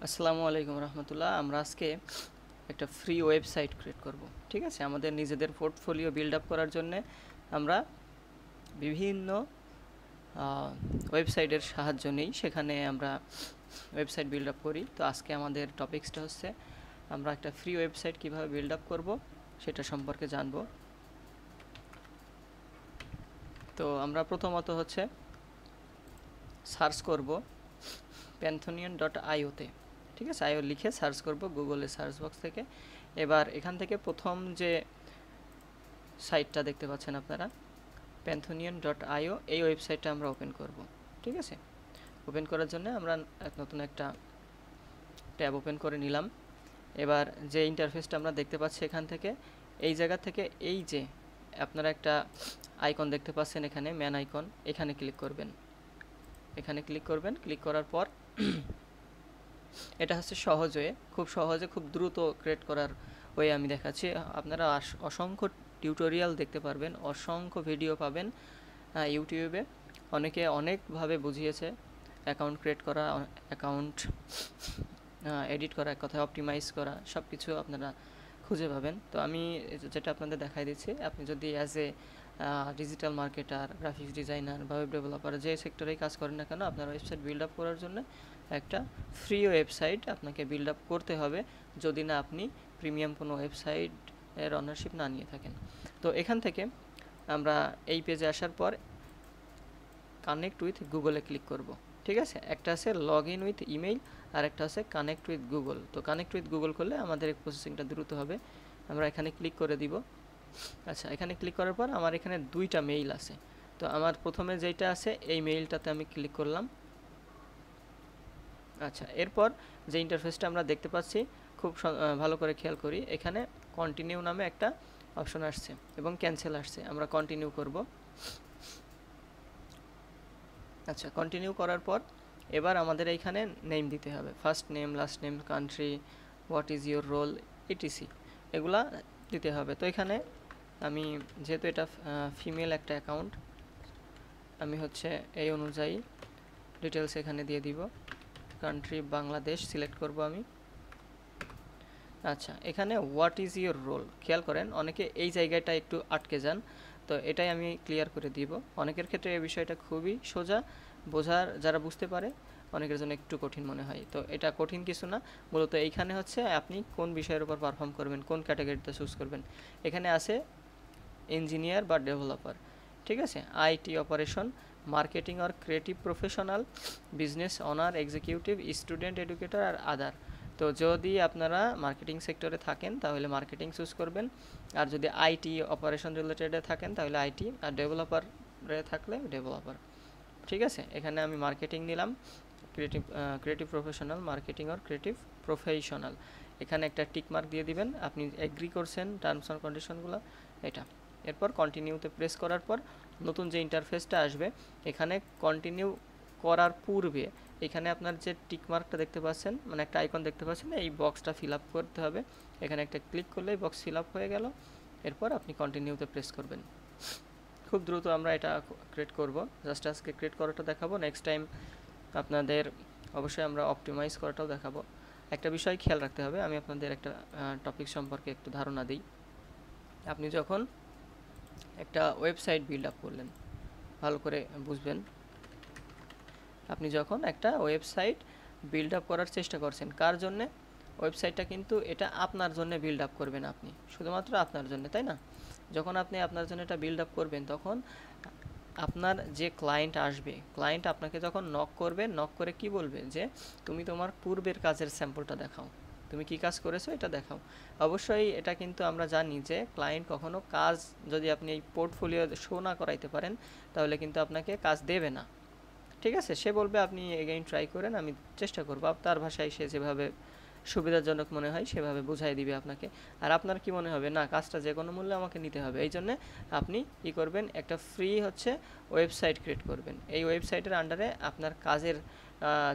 আসসালামু আলাইকুম রহমতুল্লাহ। আমরা আজকে একটা ফ্রি ওয়েবসাইট ক্রিয়েট করব। ঠিক আছে, আমাদের নিজেদের পোর্টফোলিও বিল্ড আপ করার জন্য আমরা বিভিন্ন ওয়েবসাইটের সাহায্য নিই, সেখানে আমরা ওয়েবসাইট বিল্ড আপ করি। তো আজকে আমাদের টপিক্সটা হচ্ছে আমরা একটা ফ্রি ওয়েবসাইট কিভাবে বিল্ড আপ করব সেটা সম্পর্কে জানব। তো আমরা প্রথমত হচ্ছে সার্চ করব panthonian.io-তে। ঠিক আছে, আইও লিখে সার্চ করব গুগলের সার্চ বক্স থেকে। এবার এখান থেকে প্রথম যে সাইটটা দেখতে পাচ্ছেন আপনারা, panthonian.io, এই ওয়েবসাইটটা আমরা ওপেন করব। ঠিক আছে, ওপেন করার জন্য আমরা নতুন একটা ট্যাব ওপেন করে নিলাম। এবার যে ইন্টারফেসটা আমরা দেখতে পাচ্ছি এখান থেকে, এই জায়গা থেকে এই যে আপনারা একটা আইকন দেখতে পাচ্ছেন এখানে, ম্যান আইকন, এখানে ক্লিক করবেন। এখানে ক্লিক করবেন। ক্লিক করার পর এটা হচ্ছে সহজ ওয়ে, খুব সহজে খুব দ্রুত ক্রিয়েট করার ওয়ে আমি দেখাচ্ছি। আপনারা অসংখ্য টিউটোরিয়াল দেখতে পারবেন, অসংখ্য ভিডিও পাবেন ইউটিউবে। অনেকে অনেকভাবে বুঝিয়েছে অ্যাকাউন্ট ক্রিয়েট করা, অ্যাকাউন্ট এডিট করা, এক কথায় অপটিমাইজ করা, সব কিছু আপনারা খুঁজে পাবেন। তো আমি যেটা আপনাদের দেখাই দিচ্ছি, আপনি যদি as a digital marketer, graphics designer বা ওয়েব ডেভেলপার, যে সেক্টরেই কাজ করেন না কেন, আপনার ওয়েবসাইট বিল্ড আপ করার জন্য একটা ফ্রি ওয়েবসাইট আপনাকে বিল্ড আপ করতে হবে, যদি না আপনি প্রিমিয়াম কোনো ওয়েবসাইট এর অনারশিপ না নিয়ে থাকেন। তো এখান থেকে আমরা এই পেজে আসার পর কানেক্ট উইথ গুগলে ক্লিক করব। ঠিক আছে, একটা আছে লগ ইন উইথ ইমেইল আর একটা আছে কানেক্ট উইথ গুগল। তো কানেক্ট উইথ গুগল করলে আমাদের প্রসেসিংটা দ্রুত হবে। আমরা এখানে ক্লিক করে দিব। আচ্ছা, এখানে ক্লিক করার পর আমার এখানে দুইটা মেইল আছে। তো আমার প্রথমে যেটা আছে এই মেইলটাতে আমি ক্লিক করলাম। আচ্ছা, এরপর যে ইন্টারফেসটা আমরা দেখতে পাচ্ছি, খুব ভালো করে খেয়াল করি, এখানে কন্টিনিউ নামে একটা অপশন আসছে এবং ক্যান্সেল আসছে। আমরা কন্টিনিউ করব। আচ্ছা, কন্টিনিউ করার পর এবার আমাদের এইখানে নেম দিতে হবে, first name, last name, country, what is your role, etc, এগুলা দিতে হবে। তো এখানে আমি যেহেতু এটা ফিমেল একটা অ্যাকাউন্ট, আমি হচ্ছে এই অনুযায়ী ডিটেলস এখানে দিয়ে দিব। কান্ট্রি বাংলাদেশ সিলেক্ট করব আমি। আচ্ছা, এখানে হোয়াট ইজ ইউর রোল, খেয়াল করেন অনেকে এই জায়গাটা একটু আটকে যান, তো এটাই আমি ক্লিয়ার করে দিব। অনেকের ক্ষেত্রে এই বিষয়টা খুবই সোজা, বোঝার যারা বুঝতে পারে, অনেকের জন্য একটু কঠিন মনে হয়। তো এটা কঠিন কিছু না, মূলত এইখানে হচ্ছে আপনি কোন বিষয়ের উপর পারফর্ম করবেন, কোন ক্যাটাগরিতে চুজ করবেন। এখানে আছে ইঞ্জিনিয়ার বা ডেভেলপার, ঠিক আছে, আইটি অপারেশন, মার্কেটিং আর creative professional, business owner, executive, student, educator আর আদার। তো যদি আপনারা মার্কেটিং সেক্টরে থাকেন তাহলে মার্কেটিং চুজ করবেন, আর যদি আইটি অপারেশন রিলেটেডে থাকেন তাহলে আইটি, আর ডেভেলপারে থাকলে ডেভেলপার। ঠিক আছে, এখানে আমি মার্কেটিং নিলাম, ক্রিয়েটিভ প্রফেশনাল, মার্কেটিং আর ক্রিয়েটিভ প্রফেশনাল। এখানে একটা টিক মার্ক দিয়ে দিবেন, আপনি এগ্রি করছেন টার্মস অ্যান্ড কন্ডিশনগুলো, এটা। এরপর কন্টিনিউতে প্রেস করার পর নতুন যে ইন্টারফেসটা আসবে, এখানে কন্টিনিউ করার পূর্বে এখানে আপনার যে টিক মার্কটা দেখতে পাচ্ছেন, মানে একটা আইকন দেখতে পাচ্ছেন, এই বক্সটা ফিল আপ করতে হবে। এখানে একটা ক্লিক করলেই বক্স ফিল আপ হয়ে গেল। এরপর আপনি কন্টিনিউতে প্রেস করবেন। খুব দ্রুত আমরা এটা ক্রিয়েট করব, জাস্ট আজকে ক্রিয়েট করাটা দেখাবো, নেক্সট টাইম আপনাদের অবশ্যই আমরা অপটিমাইজ করাটাও দেখাবো। একটা বিষয় খেয়াল রাখতে হবে, আমি আপনাদের একটা টপিক সম্পর্কে একটু ধারণা দিই। আপনি যখন একটা ওয়েবসাইট বিল্ড আপ করলেন, ভালো করে বুঝবেন, আপনি যখন একটা ওয়েবসাইট বিল্ড আপ করার চেষ্টা করছেন, কার জন্যে? ওয়েবসাইটটা কিন্তু এটা আপনার জন্য বিল্ড আপ করবেন আপনি, শুধুমাত্র আপনার জন্য, তাই না? যখন আপনি আপনার জন্য এটা বিল্ড আপ করবেন, তখন আপনার যে ক্লায়েন্ট আসবে, ক্লায়েন্ট আপনাকে যখন নক করবে, নক করে কি বলবে, যে তুমি তোমার পূর্বের কাজের স্যাম্পলটা দেখাও, তুমি কি কাজ করেছো এটা দেখাও। অবশ্যই এটা কিন্তু আমরা জানি যে ক্লায়েন্ট কখনো কাজ, যদি আপনি এই পোর্টফোলিও শো না করাইতে পারেন, তাহলে কিন্তু আপনাকে কাজ দেবে না। ঠিক আছে, সে বলবে আপনি এগেইন ট্রাই করেন, আমি চেষ্টা করবো। তার ভাষায় সে যেভাবে সুবিধাজনক মনে হয় সেভাবে বুঝাই দিবে আপনাকে। আর আপনার কি মনে হবে, না কাজটা যে কোনো মূল্যে আমাকে নিতে হবে, এই জন্যে আপনি কী করবেন, একটা ফ্রি হচ্ছে ওয়েবসাইট ক্রিয়েট করবেন। এই ওয়েবসাইটের আন্ডারে আপনার কাজের,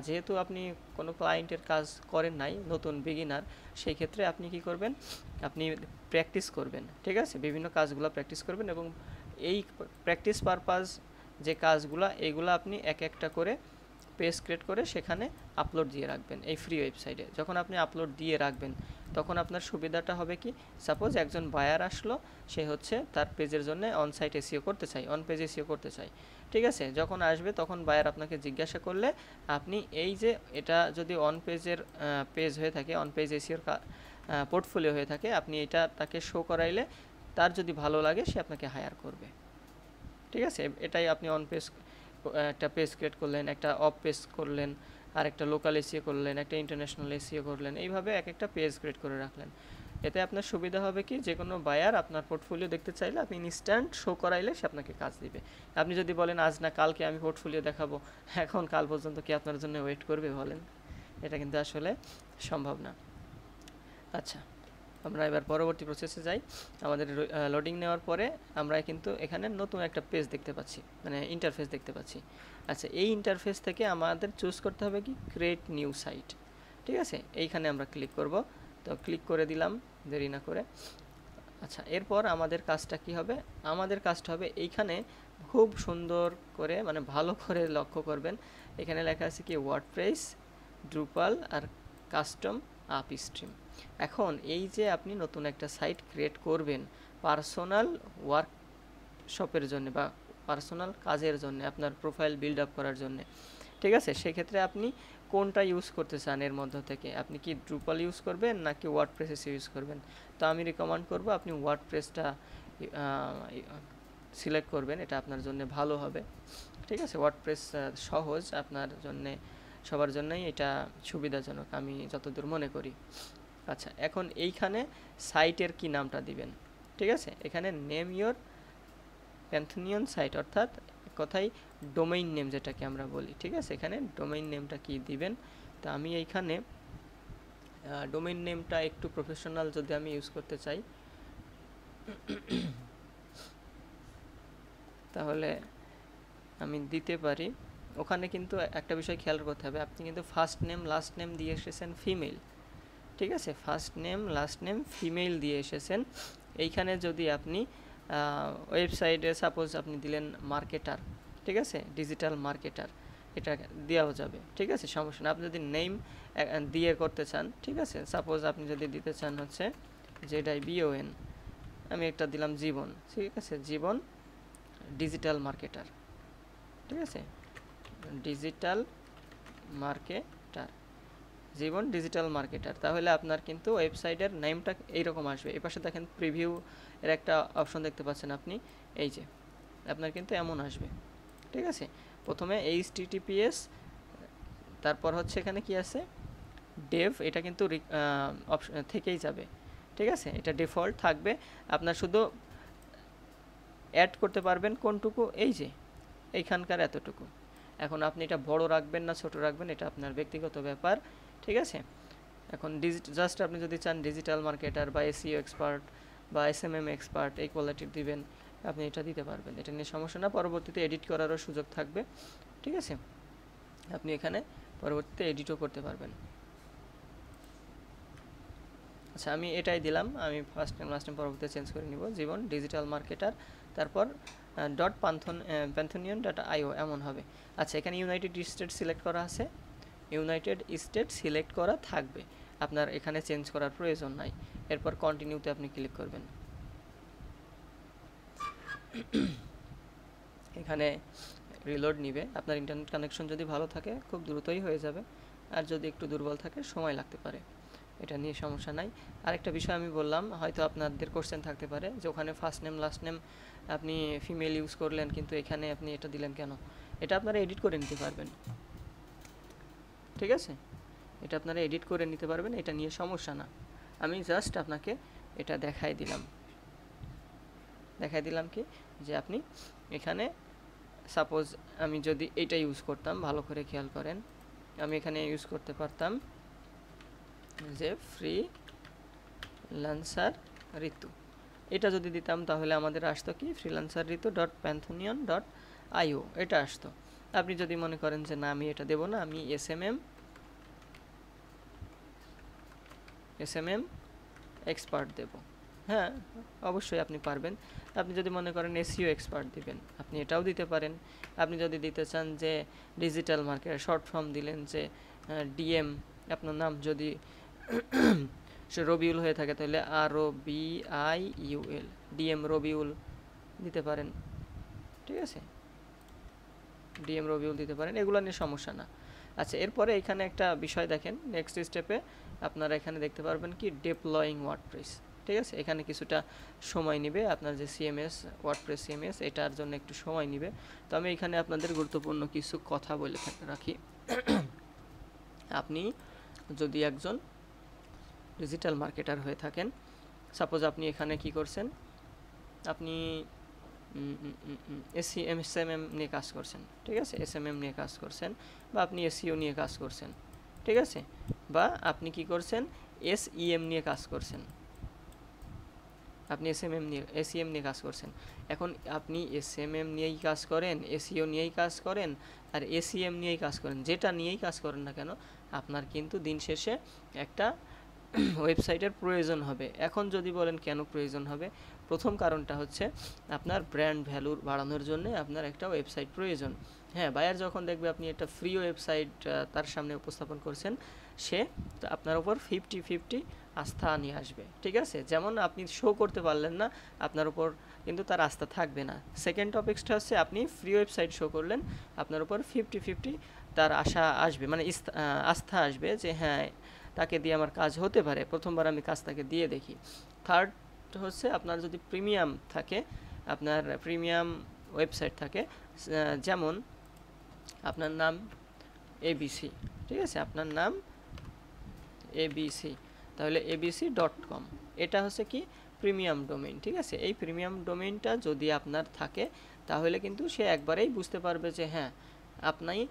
যেহেতু আপনি কোনো ক্লায়েন্টের কাজ করেন নাই, নতুন বিগিনার, সেই ক্ষেত্রে আপনি কি করবেন, আপনি প্র্যাকটিস করবেন। ঠিক আছে, বিভিন্ন কাজগুলো প্র্যাকটিস করবেন, এবং এই প্র্যাকটিস পারপাস যে কাজগুলো, এইগুলো আপনি এক একটা করে পেজ ক্রিয়েট করে সেখানে আপলোড দিয়ে রাখবেন এই ফ্রি ওয়েবসাইটে। যখন আপনি আপলোড দিয়ে রাখবেন তখন আপনার সুবিধাটা হবে কি, সাপোজ একজন বায়ার আসলো, সে হচ্ছে তার পেজের জন্য অন সাইট এসইও করতে চাই, অন পেজ এসইও করতে চাই, ঠিক আছে। যখন আসবে তখন বায়ার আপনাকে জিজ্ঞাসা করলে আপনি এই যে এটা যদি অন পেজের পেজ হয়ে থাকে, অন পেজ এসইওর পোর্টফোলিও হয়ে থাকে, আপনি এটা তাকে শো করাইলে তার যদি ভালো লাগে সে আপনাকে হায়ার করবে, ঠিক আছে। এটাই আপনি অন পেজ একটা পেজ ক্রিয়েট করলেন, একটা অফ পেজ করলেন, আর একটা লোকাল এসইও করলেন, একটা ইন্টারন্যাশনাল এসইও করলেন, এইভাবে এক একটা পেজ ক্রিয়েট করে রাখলেন। এতে আপনার সুবিধা হবে কি, যে কোনো বায়ার আপনার পোর্টফোলিও দেখতে চাইলে আপনি ইনস্ট্যান্ট শো করাইলে সে আপনাকে কাজ দিবে। আপনি যদি বলেন আজ না কালকে আমি পোর্টফোলিও দেখাবো, এখন কাল পর্যন্ত কি আপনার জন্য ওয়েট করবে বলেন? এটা কিন্তু আসলে সম্ভব না। আচ্ছা, আমরা এবার পরবর্তী প্রসেসে যাই। আমাদের লোডিং নেওয়ার পরে আমরা কিন্তু এখানে নতুন একটা পেজ দেখতে পাচ্ছি, মানে ইন্টারফেস দেখতে পাচ্ছি। আচ্ছা, এই ইন্টারফেস থেকে আমাদের চুজ করতে হবে কি, ক্রিয়েট নিউ সাইট, ঠিক আছে। এইখানে আমরা ক্লিক করব, তো ক্লিক করে দিলাম দেরি না করে। আচ্ছা, এরপর আমাদের কাজটা কি হবে, আমাদের কাজটা হবে এইখানে খুব সুন্দর করে, মানে ভালো করে লক্ষ্য করবেন, এখানে লেখা আছে কি ওয়ার্ডপ্রেস, ড্রুপাল আর কাস্টম আপ স্ট্রিম। এখন এই যে আপনি নতুন একটা সাইট ক্রিয়েট করবেন পার্সোনাল ওয়ার্কশপের জন্য বা পার্সোনাল কাজের জন্য, আপনার প্রোফাইল বিল্ড আপ করার জন্য, ঠিক আছে। সেক্ষেত্রে আপনি কোনটা ইউজ করতে চান এর মধ্য থেকে, আপনি কি ড্রুপাল ইউজ করবেন নাকি ওয়ার্ডপ্রেস ইউজ করবেন? তো আমি রিকমেন্ড করব আপনি ওয়ার্ডপ্রেসটা সিলেক্ট করবেন, এটা আপনার জন্য ভালো হবে, ঠিক আছে। ওয়ার্ডপ্রেস সহজ, আপনার জন্য সবার জন্যই এটা সুবিধাজনক আমি যতদূর মনে করি। আচ্ছা, এখন এইখানে সাইটের কি নামটা দিবেন, ঠিক আছে। এখানে নেম ইয়োর প্যান্থনিয়ন সাইট, অর্থাৎ কথাই ডোমেইন নেম যেটাকে আমরা বলি, ঠিক আছে। এখানে ডোমেইন নেমটা কি দিবেন, তো আমি এইখানে ডোমেইন নেমটা একটু প্রফেশনাল যদি আমি ইউজ করতে চাই তাহলে আমি দিতে পারি। ওখানে কিন্তু একটা বিষয় খেয়াল করতে হবে, আপনি কিন্তু ফার্স্ট নেম লাস্ট নেম দিয়ে এসেছেন ফিমেল, ঠিক আছে। First name last name female দিয়ে এসেছেন। এইখানে যদি আপনি ওয়েবসাইটে সাপোজ আপনি দিলেন মার্কেটার, ঠিক আছে, ডিজিটাল মার্কেটার, এটা দেওয়াও যাবে, ঠিক আছে, সমস্যা না। আপনি যদি নেম দিয়ে করতে চান, ঠিক আছে, সাপোজ আপনি যদি দিতে চান হচ্ছে ZIBON, আমি একটা দিলাম জীবন, ঠিক আছে, জীবন ডিজিটাল মার্কেটার, ঠিক আছে, ডিজিটাল মার্কেটার, জীবন ডিজিটাল মার্কেটার। তাহলে আপনার কিন্তু ওয়েবসাইটের নেমটা এইরকম আসবে। এই পাশে দেখেন প্রিভিউ এর একটা অপশন দেখতে পাচ্ছেন আপনি, এই যে আপনার কিন্তু এমন আসবে, ঠিক আছে। প্রথমে HTTPS, তারপর হচ্ছে এখানে কি আছে ডেভ, এটা কিন্তু অপশন থেকেই যাবে, ঠিক আছে, এটা ডিফল্ট থাকবে। আপনার শুধু অ্যাড করতে পারবেন কোনটুকু, এই যে এইখানকার এতটুকু। এখন আপনি এটা বড় রাখবেন না ছোট রাখবেন এটা আপনার ব্যক্তিগত ব্যাপার, ঠিক আছে। এখন জাস্ট আপনি যদি চান ডিজিটাল মার্কেটার বা SEO এক্সপার্ট বা SMM এক্সপার্ট এই কোয়ালিটির দিবেন, আপনি এটা দিতে পারবেন, এটা নিয়ে সমস্যা না। পরবর্তীতে এডিট করারও সুযোগ থাকবে, ঠিক আছে। আপনি এখানে পরবর্তীতে এডিটও করতে পারবেন। আচ্ছা, আমি এটাই দিলাম, আমি ফার্স্ট টাইম লাস্ট টাইম পরবর্তীতে চেঞ্জ করে নিব, জীবন ডিজিটাল মার্কেটার, তারপর .panthonion.io এমন হবে। আচ্ছা, এখানে ইউনাইটেড স্টেট সিলেক্ট করা আছে, ইউনাইটেড স্টেট সিলেক্ট করা থাকবে, আপনার এখানে চেঞ্জ করার প্রয়োজন নাই। এরপর কন্টিনিউতে আপনি ক্লিক করবেন। এখানে রিলোড নিবে, আপনার ইন্টারনেট কানেকশন যদি ভালো থাকে খুব দ্রুতই হয়ে যাবে, আর যদি একটু দুর্বল থাকে সময় লাগতে পারে, এটা নিয়ে সমস্যা নাই। আরেকটা বিষয় আমি বললাম, হয়তো আপনাদের কোশ্চেন থাকতে পারে যে ওখানে ফার্স্ট নেম লাস্ট নেম আপনি ফিমেল ইউজ করলেন কিন্তু এখানে আপনি এটা দিলেন কেন। এটা আপনারা এডিট করে নিতে পারবেন, ঠিক আছে, এটা আপনারা এডিট করে নিতে পারবেন, এটা নিয়ে সমস্যা না। আমি জাস্ট আপনাকে এটা দেখাই দিলাম কি যে আপনি এখানে সাপোজ আমি যদি এইটা ইউজ করতাম, ভালো করে খেয়াল করেন, আমি এখানে ইউজ করতে পারতাম যে ফ্রিল্যান্সার ঋতু, এটা যদি দিতাম তাহলে আমাদের আসতো কি ফ্রিল্যান্সার ঋতু .panthonion.io, এটা আসতো। আপনি যদি মনে করেন যে না আমি এটা দেব না, আমি SMM এক্সপার্ট দেব, হ্যাঁ, অবশ্যই আপনি পারবেন। আপনি যদি মনে করেন এসইও এক্সপার্ট দিবেন, আপনি এটাও দিতে পারেন। আপনি যদি দিতে চান যে ডিজিটাল মার্কেটার, শর্ট ফর্ম দিলেন যে ডিএম, আপনার নাম যদি সে রবিউল হয়ে থাকে তাহলে ROBIUL, ডিএম রবিউল দিতে পারেন। ঠিক আছে, ডিএম রবিউল দিতে পারেন, এগুলো নিয়ে সমস্যা না। আচ্ছা, এরপরে এখানে একটা বিষয় দেখেন, নেক্সট স্টেপে আপনারা এখানে দেখতে পারবেন কি ডেপ্লয়িং ওয়ার্ডপ্রেস। ঠিক আছে, এখানে কিছুটা সময় নেবে আপনার যে সিএমএস, ওয়ার্ডপ্রেস সিএমএস, এটার জন্য একটু সময় নেবে। তো আমি এখানে আপনাদের গুরুত্বপূর্ণ কিছু কথা বলে রাখি। আপনি যদি একজন ডিজিটাল মার্কেটার হয়ে থাকেন, সাপোজ আপনি এখানে কি করছেন, আপনি এসএমএম নিয়ে কাজ করছেন, ঠিক আছে, এসএমএম নিয়ে কাজ করছেন, বা আপনি এসইও নিয়ে কাজ করছেন, ঠিক আছে, বা আপনি কি করছেন, এসইএম নিয়ে কাজ করছেন, আপনি এসইএম নিয়ে কাজ করছেন। এখন আপনি এসএমএম নিয়েই কাজ করেন, এসইও নিয়েই কাজ করেন, আর এসইএম নিয়েই কাজ করেন, যেটা নিয়েই কাজ করেন না কেন, আপনার কিন্তু দিন শেষে একটা ওয়েবসাইটের প্রয়োজন হবে। এখন যদি বলেন কেন প্রয়োজন হবে, প্রথম কারণটা হচ্ছে আপনার ব্র্যান্ড ভ্যালু বাড়ানোর জন্য আপনার একটা ওয়েবসাইট প্রয়োজন। হ্যাঁ, বায়ার যখন দেখবে আপনি একটা ফ্রি ওয়েবসাইট তার সামনে উপস্থাপন করছেন, সে আপনার উপর 50-50 আস্থা নিয়ে আসবে। ঠিক আছে, যেমন আপনি শো করতে পারলেন না, আপনার উপর কিন্তু তার আস্থা থাকবে না। সেকেন্ড টপিকসটা হচ্ছে আপনি ফ্রি ওয়েবসাইট শো করলেন, আপনার উপর 50-50 তার আশা আসবে, মানে আস্থা আসবে যে হ্যাঁ, তাকে দিয়ে আমার কাজ হতে পারে, প্রথমবার আমি কাজ তাকে দিয়ে দেখি। থার্ড হচ্ছে আপনার যদি প্রিমিয়াম থাকে, আপনার প্রিমিয়াম ওয়েবসাইট থাকে, যেমন আপনার নাম ABC, ঠিক আছে, আপনার নাম ABC, তাহলে abc.com, এটা হচ্ছে কি প্রিমিয়াম ডোমেইন। ঠিক আছে, এই প্রিমিয়াম ডোমেইনটা যদি আপনার থাকে, তাহলে কিন্তু সে একবারেই বুঝতে পারবে যে হ্যাঁ, আপনি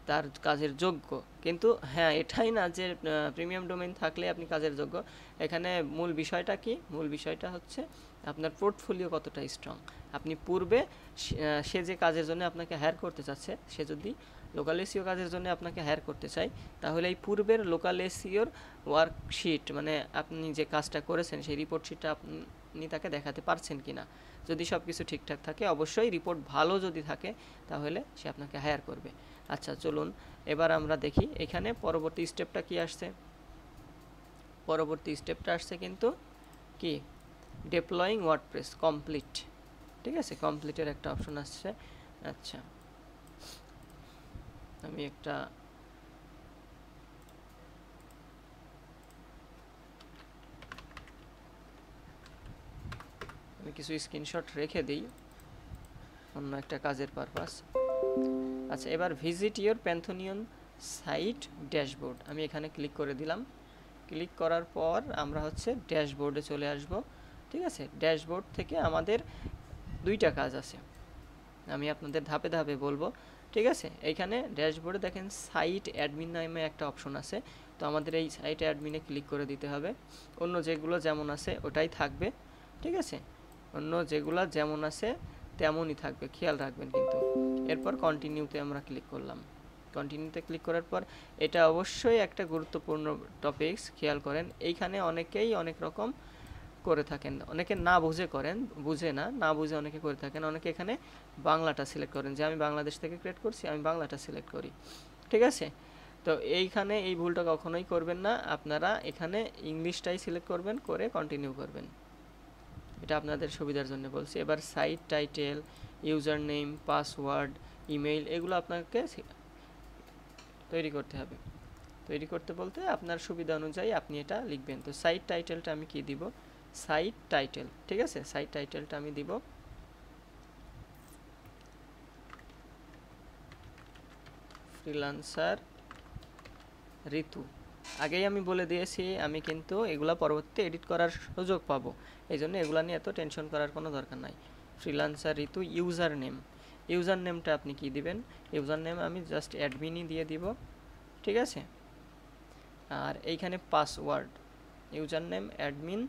তার কাজের যোগ্য। কিন্তু হ্যাঁ, এটাই না যে প্রিমিয়াম ডোমেইন থাকলে আপনি কাজের যোগ্য। এখানে মূল বিষয়টা কি, মূল বিষয়টা হচ্ছে আপনার পোর্টফোলিও কতটা স্ট্রং। আপনি পূর্বে সে যে কাজের জন্য আপনাকে হায়ার করতে চাচ্ছে, সে যদি লোকাল এসইও কাজের জন্য আপনাকে হায়ার করতে চাই, তাহলে এই পূর্বের লোকাল এসইওর ওয়ার্কশিট, মানে আপনি যে কাজটা করেছেন সেই রিপোর্ট শিটটা আপনি তাকে দেখাতে পারছেন কি না। যদি সব কিছু ঠিকঠাক থাকে, অবশ্যই রিপোর্ট ভালো যদি থাকে, তাহলে সে আপনাকে হায়ার করবে। আচ্ছা, চলুন এবার আমরা দেখি এখানে পরবর্তী স্টেপটা কি আসছে। পরবর্তী স্টেপটা আসছে কিন্তু কি ডেপ্লয়িং ওয়ার্ডপ্রেস কমপ্লিট। ঠিক আছে, কমপ্লিটের একটা অপশন আসছে। আচ্ছা, আমি কিছু স্ক্রিনশট রেখে দিই অন্য একটা কাজের পারপাস। আচ্ছা, এবার ভিজিট ইওর প্যান্থনিয়ন সাইট ড্যাশবোর্ড, আমি এখানে ক্লিক করে দিলাম। ক্লিক করার পর আমরা হচ্ছে ড্যাশবোর্ডে চলে আসব। ঠিক আছে, ড্যাশবোর্ড থেকে আমাদের দুইটা কাজ আছে, আমি আপনাদের ধাপে ধাপে বলবো। ঠিক আছে, এইখানে ড্যাশবোর্ডে দেখেন সাইট অ্যাডমিন নামে একটা অপশন আছে, তো আমাদের এই সাইট অ্যাডমিনে ক্লিক করে দিতে হবে। অন্য যেগুলো যেমন আছে ওটাই থাকবে। ঠিক আছে, অন্য যেগুলো যেমন আছে তেমনই থাকবে, খেয়াল রাখবেন কিন্তু। এরপর কন্টিনিউতে আমরা ক্লিক করলাম। কন্টিনিউতে ক্লিক করার পর এটা অবশ্যই একটা গুরুত্বপূর্ণ টপিকস, খেয়াল করেন। এইখানে অনেকেই অনেক রকম করে থাকেন, অনেকে না বুঝে করেন, না বুঝে অনেকে করে থাকেন। অনেকে এখানে বাংলাটা সিলেক্ট করেন, যে আমি বাংলাদেশ থেকে ক্রিয়েট করছি, আমি বাংলাটা সিলেক্ট করি। ঠিক আছে, তো এইখানে এই ভুলটা কখনোই করবেন না, আপনারা এখানে ইংলিশটাই সিলেক্ট করবেন, করে কন্টিনিউ করবেন। এটা আপনাদের সুবিধার জন্য বলছি। এবার site title, username, password, email, এগুলো আপনাকে তৈরি করতে হবে। তৈরি করতে বলতে আপনার সুবিধা অনুযায়ী আপনি এটা লিখবেন। তো সাইট টাইটেলটা আমি কি দিব, সাইট টাইটেল, ঠিক আছে, সাইট টাইটেলটা আমি দিব ফ্রিল্যান্সার ঋতু। আগেই আমি বলে দিয়েছি, আমি কিন্তু এগুলা পরবর্তীতে এডিট করার সুযোগ পাবো, এই জন্য এগুলা নিয়ে এত টেনশন করার কোনো দরকার নাই। ফ্রিল্যান্সার ঋতু। ইউজার নেম, ইউজার নেমটা আপনি কি দিবেন, ইউজার নেম আমি জাস্ট অ্যাডমিনই দিয়ে দিব। ঠিক আছে, আর এইখানে password, user name admin,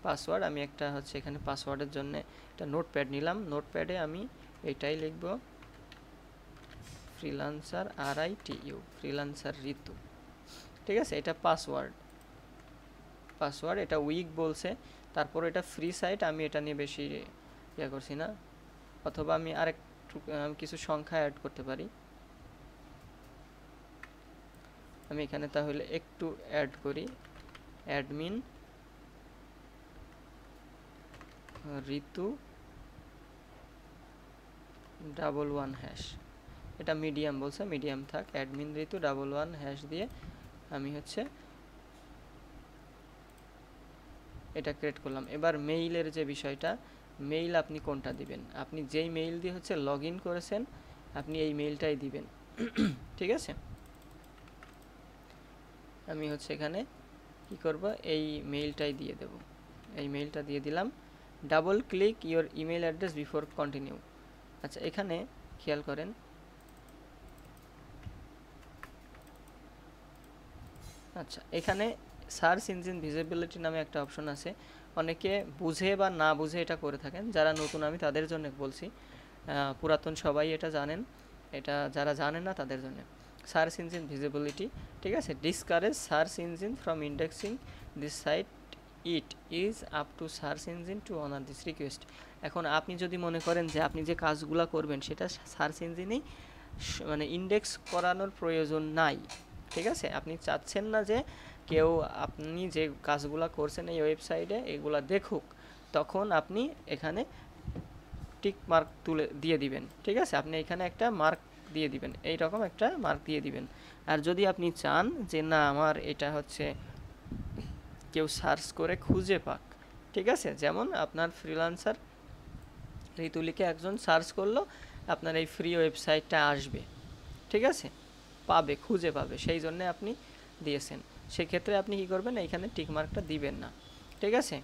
password আমি একটা হচ্ছে এখানে পাসওয়ার্ডের জন্য একটা নোটপ্যাড নিলাম। নোটপ্যাডে আমি এটাই লিখব, ফ্রিল্যান্সার RITU, ফ্রিল্যান্সার ঋতু। ঠিক আছে, এটা পাসওয়ার্ড, এটা উইক বলছে, তারপর এটা ফ্রি সাইট, আমি এটা নিয়ে বেশি ইয়ে করছি না। অথবা আমি আরেকটু কিছু সংখ্যা অ্যাড করতে পারি। আমি এখানে তাহলে একটু অ্যাড করি, অ্যাডমিন ঋতু 11#। এটা মিডিয়াম বলছে, মিডিয়াম থাক, অ্যাডমিন ঋতু 11# দিয়ে আমি হচ্ছে এটা ক্রিয়েট করলাম। এবার মেইলের যে বিষয়টা, মেইল আপনি কোনটা দিবেন, আপনি যেই মেইল দিয়ে হচ্ছে লগ ইন করেছেন আপনি এই মেইলটাই দিবেন। ঠিক আছে, আমি হচ্ছে এখানে কি করব, এই মেইলটাই দিয়ে দেব। এই মেইলটা দিয়ে দিলাম। Double click your email address before continue. আচ্ছা, এখানে খেয়াল করেন, আচ্ছা এখানে সার্চ ইঞ্জিন ভিজিবিলিটি নামে একটা অপশন আছে। অনেকে বুঝে বা না বুঝে এটা করে থাকেন, যারা নতুন আমি তাদের জন্য বলছি, পুরাতন সবাই এটা জানেন, এটা যারা জানেন না তাদের জন্য। সার্চ ইঞ্জিন ভিজিবিলিটি, ঠিক আছে, discourage search engine from indexing this site, it is up to search engine to honour this request. এখন আপনি যদি মনে করেন যে আপনি যে কাজগুলো করবেন সেটা সার্চ ইঞ্জিনেই মানে ইন্ডেক্স করানোর প্রয়োজন নাই, ঠিক আছে, আপনি চাচ্ছেন না যে কেউ আপনি যে কাজগুলো করছেন এই ওয়েবসাইটে এগুলা দেখুক, তখন আপনি এখানে টিক মার্ক তুলে দিয়ে দিবেন। ঠিক আছে, আপনি এখানে একটা মার্ক দিয়ে দিবেন, এই রকম একটা মার্ক দিয়ে দিবেন। আর যদি আপনি চান যে না আমার এটা হচ্ছে কেউ সার্চ করে খুঁজে পাক, ঠিক আছে, যেমন আপনার ফ্রিল্যান্সার ঋতুলিকে একজন সার্চ করলো, আপনার এই ফ্রি ওয়েবসাইটটা আসবে, ঠিক আছে, পাবে, খুঁজে পাবে, সেই জন্য আপনি দিয়েছেন। সেক্ষেত্রে আপনি কি করবেন, এইখানে টিক মার্কটা দিবেন না, ঠিক আছে।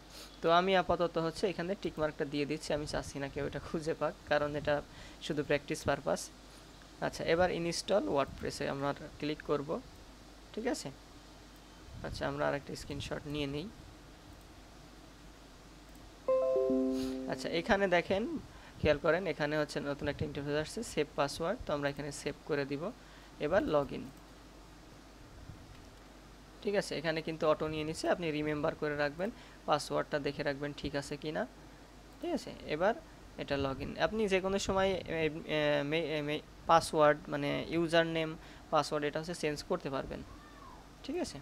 তো আমি আপাতত হচ্ছে এখানে টিক মার্কটা দিয়ে দিচ্ছি, আমি চাচ্ছি না কেউ এটা খুঁজে পাক, কারণ এটা শুধু প্র্যাকটিস পারপাস। আচ্ছা, এবার ইনস্টল ওয়ার্ডপ্রেসে আমরা ক্লিক করব, ঠিক আছে। আচ্ছা, আমরা আরেকটা স্ক্রিনশট নিয়ে নিই। আচ্ছা, এখানে দেখেন, খেয়াল করেন, এখানে হচ্ছে নতুন একটা ইন্টারফেস আসছে, সেভ পাসওয়ার্ড, তো আমরা এখানে সেভ করে দিব। এবার লগ ইন, ঠিক আছে, এখানে কিন্তু অটো নিয়ে নিচ্ছে, আপনি রিমেম্বার করে রাখবেন, পাসওয়ার্ডটা দেখে রাখবেন ঠিক আছে কি না, ঠিক আছে। এবার এটা লগ ইন, আপনি যে কোনো সময় পাসওয়ার্ড মানে ইউজার নেম পাসওয়ার্ড এটা হচ্ছে চেঞ্জ করতে পারবেন, ঠিক আছে।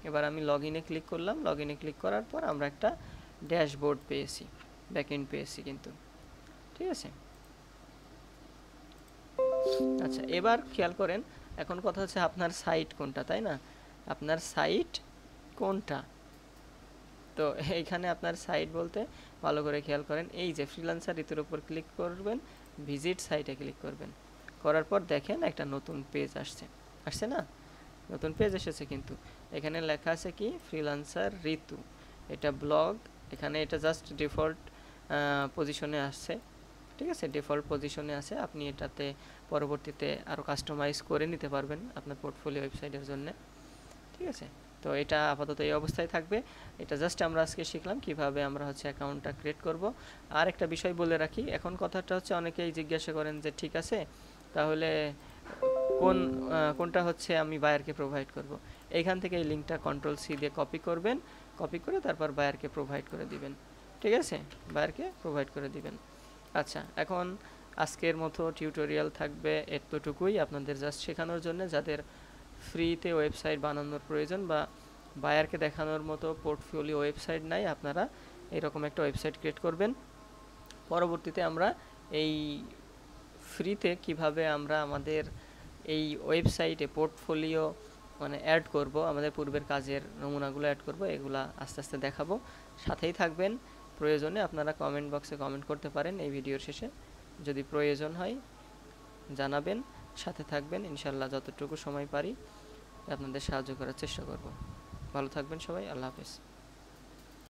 এবার আমি লগ ইনে ক্লিক করলাম, লগ ইনে ক্লিক করার পর আমরা একটা ড্যাশবোর্ড পেয়েছি, ব্যাকএন্ড পেয়েছি কিন্তু, ঠিক আছে। আচ্ছা, এবার খেয়াল করেন, এখন কথা হচ্ছে আপনার সাইট কোনটা, তাই না, আপনার সাইট কোনটা। তো এইখানে আপনার সাইট বলতে ভালো করে খেয়াল করেন, এই যে ফ্রিল্যান্সার ঋতুর উপর ক্লিক করবেন, ভিজিট সাইটে ক্লিক করবেন, করার পর দেখেন একটা নতুন পেজ আসছে না, নতুন পেজ এসেছে, কিন্তু এখানে লেখা আছে কি ফ্রিল্যান্সার ঋতু, এটা ব্লগ, এখানে এটা জাস্ট ডিফল্ট পজিশনে আসছে, ঠিক আছে, ডিফল্ট পজিশনে আছে, আপনি এটাতে পরবর্তীতে আরও কাস্টমাইজ করে নিতে পারবেন আপনার পোর্টফোলিও ওয়েবসাইটের জন্য, ঠিক আছে। তো এটা আপাতত এই অবস্থায় থাকবে, এটা জাস্ট আমরা আজকে শিখলাম কিভাবে আমরা হচ্ছে অ্যাকাউন্টটা ক্রিয়েট করব। আর একটা বিষয় বলে রাখি, এখন কথাটা হচ্ছে অনেকেই জিজ্ঞাসা করেন যে ঠিক আছে তাহলে কোনটা হচ্ছে আমি বায়ারকে প্রোভাইড করব। এইখান থেকে এই লিঙ্কটা কন্ট্রোল-সি দিয়ে কপি করবেন, কপি করে তারপর বায়ারকে প্রোভাইড করে দিবেন, ঠিক আছে, বায়ারকে প্রোভাইড করে দিবেন। আচ্ছা, এখন আজকের মতো টিউটোরিয়াল থাকবে এতটুকুই, আপনাদের জাস্ট শেখানোর জন্য, যাদের ফ্রিতে ওয়েবসাইট বানানোর প্রয়োজন বা বায়ারকে দেখানোর মতো পোর্টফোলিও ওয়েবসাইট নাই, আপনারা এরকম একটা ওয়েবসাইট ক্রিয়েট করবেন। পরবর্তীতে আমরা এই ফ্রিতে কিভাবে আমরা আমাদের এই ওয়েবসাইটে পোর্টফোলিও মানে অ্যাড করব, আমাদের পূর্বের কাজের নমুনাগুলো অ্যাড করব, এগুলা আস্তে আস্তে দেখাবো, সাথেই থাকবেন। প্রয়োজনে আপনারা কমেন্ট বক্সে কমেন্ট করতে পারেন এই ভিডিওর শেষে, যদি প্রয়োজন হয় জানাবেন, সাথে থাকবেন, ইনশাল্লাহ যতটুকু সময় পারি আপনাদের সাহায্য করার চেষ্টা করব। ভালো থাকবেন সবাই, আল্লাহ হাফেজ।